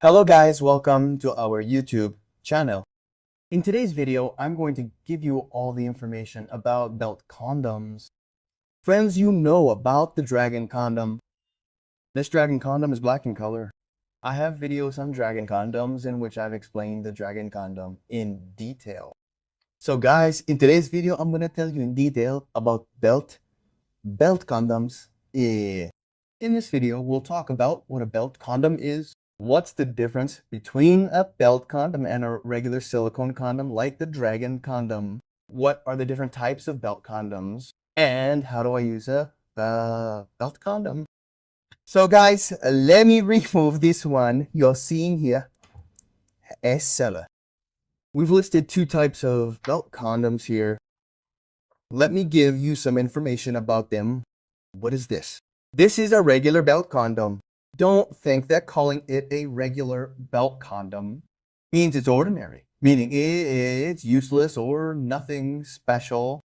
Hello guys, welcome to our YouTube channel. In today's video, I'm going to give you all the information about belt condoms. Friends, you know about the Dragon Condom. This Dragon Condom is black in color. I have videos on Dragon Condoms in which I've explained the Dragon Condom in detail. So guys, in today's video, I'm going to tell you in detail about belt condoms. In this video, we'll talk about what a belt condom is. What's the difference between a belt condom and a regular silicone condom like the Dragon Condom? What are the different types of belt condoms? And how do I use a belt condom? So guys, let me remove this one you're seeing here as seller. We've listed two types of belt condoms here. Let me give you some information about them. What is this? This is a regular belt condom. Don't think that calling it a regular belt condom means it's ordinary, meaning it's useless or nothing special.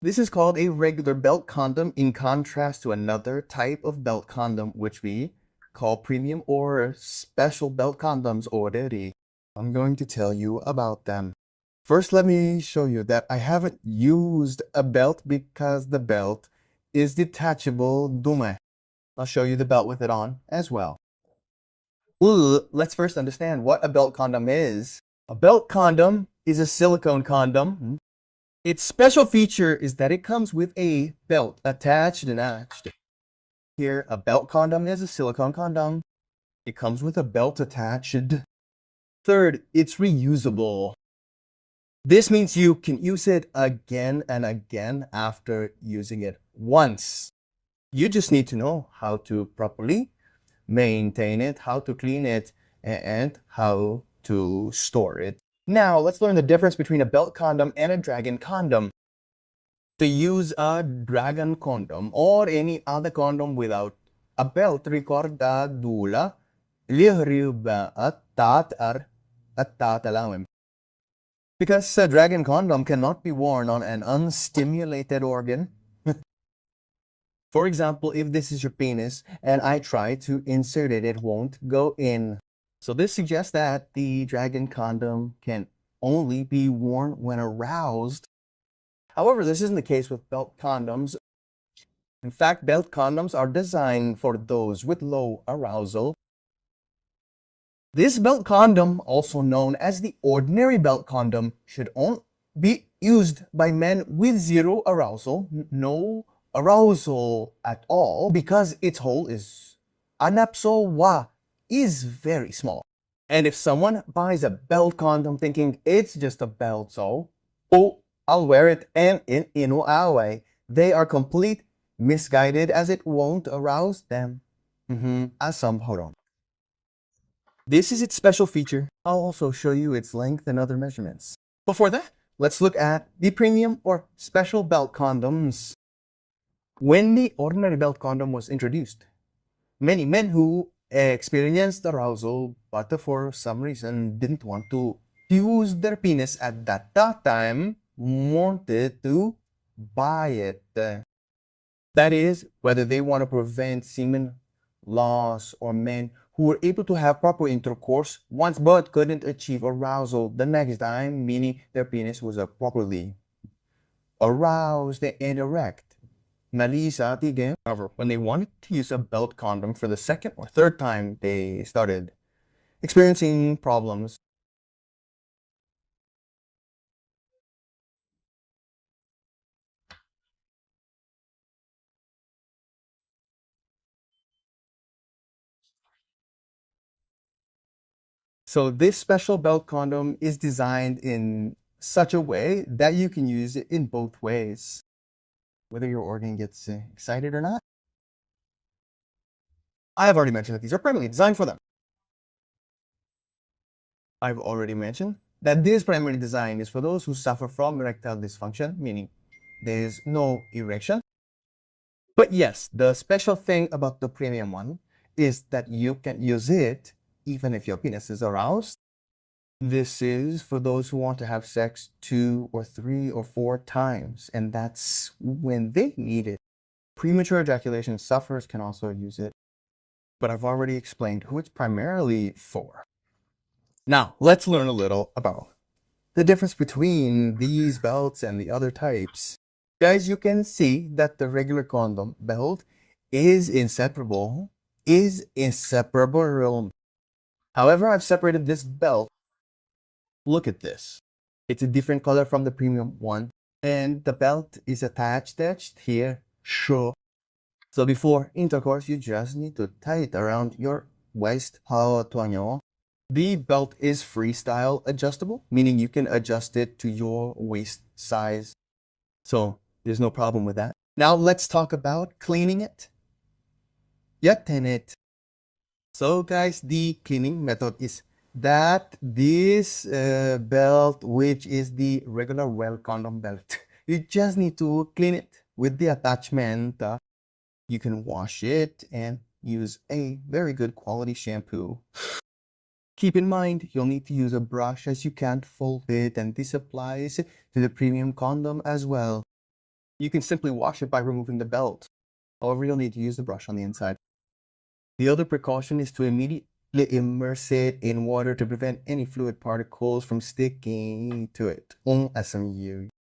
This is called a regular belt condom in contrast to another type of belt condom which we call premium or special belt condoms already. I'm going to tell you about them. First, let me show you that I haven't used a belt because the belt is detachable dume. I'll show you the belt with it on as well. Let's first understand what a belt condom is. A belt condom is a silicone condom. Its special feature is that it comes with a belt attached. Here, a belt condom is a silicone condom. It comes with a belt attached. Third, it's reusable. This means you can use it again and again after using it once. You just need to know how to properly maintain it, how to clean it, and how to store it. Now, let's learn the difference between a belt condom and a Dragon Condom. To use a Dragon Condom or any other condom without a belt, ricorda dula lihriba at alawim. Because a Dragon Condom cannot be worn on an unstimulated organ. For example, if this is your penis and I try to insert it, it won't go in. So this suggests that the Dragon Condom can only be worn when aroused. However, this isn't the case with belt condoms. In fact, belt condoms are designed for those with low arousal. This belt condom, also known as the ordinary belt condom, should only be used by men with zero arousal, no arousal at all, because its hole is anapsowa is very small. And if someone buys a belt condom thinking it's just a belt, so oh, I'll wear it and in awe, they are complete misguided as it won't arouse them. Hold on. This is its special feature. I'll also show you its length and other measurements. Before that, let's look at the premium or special belt condoms. When the ordinary belt condom was introduced, many men who experienced arousal but for some reason didn't want to use their penis at that time wanted to buy it. That is, whether they want to prevent semen loss or men who were able to have proper intercourse once but couldn't achieve arousal the next time, meaning their penis was properly aroused and erect. However, when they wanted to use a belt condom for the second or third time, they started experiencing problems. So this special belt condom is designed in such a way that you can use it in both ways, whether your organ gets excited or not. I have already mentioned that these are primarily designed for them. I've already mentioned that this primary design is for those who suffer from erectile dysfunction, meaning there's no erection. But yes, the special thing about the premium one is that you can use it even if your penis is aroused. This is for those who want to have sex 2 or 3 or 4 times, and that's when they need it. Premature ejaculation sufferers can also use it. but I've already explained who it's primarily for. Now, let's learn a little about the difference between these belts and the other types. Guys, you can see that the regular condom belt is inseparable. However, I've separated this belt. Look at this. It's a different color from the premium one. And the belt is attached here. Sure. So before intercourse, you just need to tie it around your waist. The belt is freestyle adjustable, meaning you can adjust it to your waist size. So there's no problem with that. Now let's talk about cleaning it. Jate. So guys, the cleaning method is that this belt, which is the regular well condom belt, you just need to clean it with the attachment. You can wash it and use a very good quality shampoo. Keep in mind, you'll need to use a brush as you can't fold it, and this applies to the premium condom as well. You can simply wash it by removing the belt. However, you'll need to use the brush on the inside. The other precaution is to immediately immerse it in water to prevent any fluid particles from sticking to it.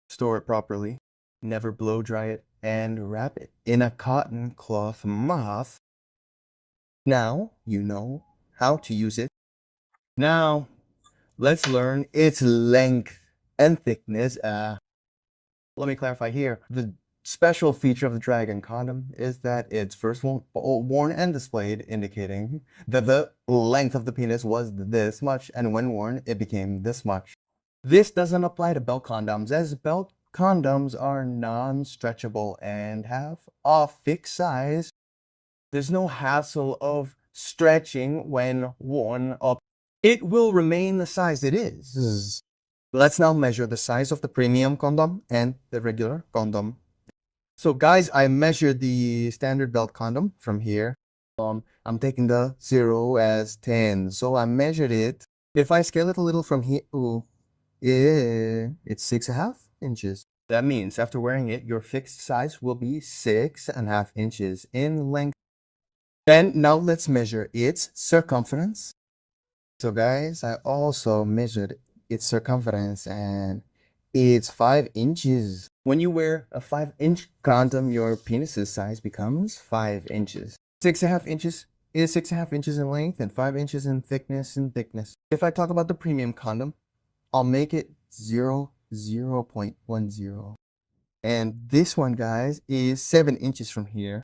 Store it properly. Never blow dry it, and wrap it in a cotton cloth muff. Now you know how to use it. Now let's learn its length and thickness. Let me clarify here. The special feature of the Dragon Condom is that it's first worn and displayed, indicating that the length of the penis was this much, and when worn, it became this much. This doesn't apply to belt condoms, as belt condoms are non-stretchable and have a fixed size. There's no hassle of stretching when worn up. It will remain the size it is. Let's now measure the size of the premium condom and the regular condom. So guys, I measured the standard belt condom from here. I'm taking the 0 as 10. So I measured it. If I scale it a little from here, it's 6.5 inches. That means after wearing it, your fixed size will be 6.5 inches in length. And now let's measure its circumference. So guys, I also measured its circumference, and it's 5 inches. When you wear a 5-inch condom, your penis's size becomes 5 inches. 6.5 inches is 6.5 inches in length and 5 inches in thickness. If I talk about the premium condom, I'll make it 0.10. And this one, guys, is 7 inches from here.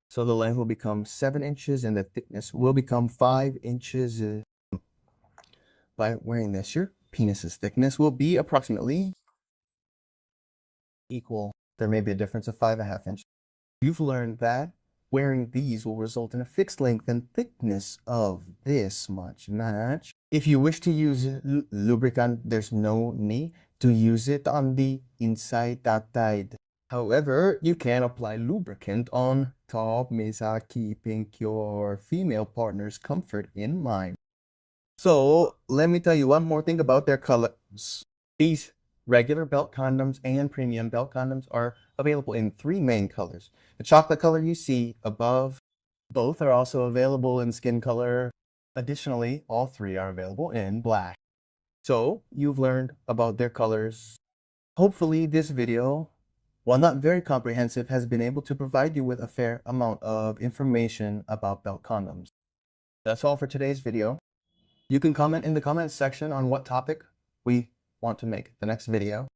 So the length will become 7 inches and the thickness will become 5 inches. By wearing this, your penis's thickness will be approximately equal. There may be a difference of 5.5 inches. You've learned that wearing these will result in a fixed length and thickness of this much. If you wish to use lubricant, there's no need to use it on the inside side. However, you can apply lubricant on top, keeping your female partner's comfort in mind. So let me tell you one more thing about their colors. These regular belt condoms and premium belt condoms are available in 3 main colors. The chocolate color you see above, both are also available in skin color. Additionally, all 3 are available in black. So you've learned about their colors. Hopefully this video, while not very comprehensive, has been able to provide you with a fair amount of information about belt condoms. That's all for today's video. You can comment in the comments section on what topic we want to make the next video.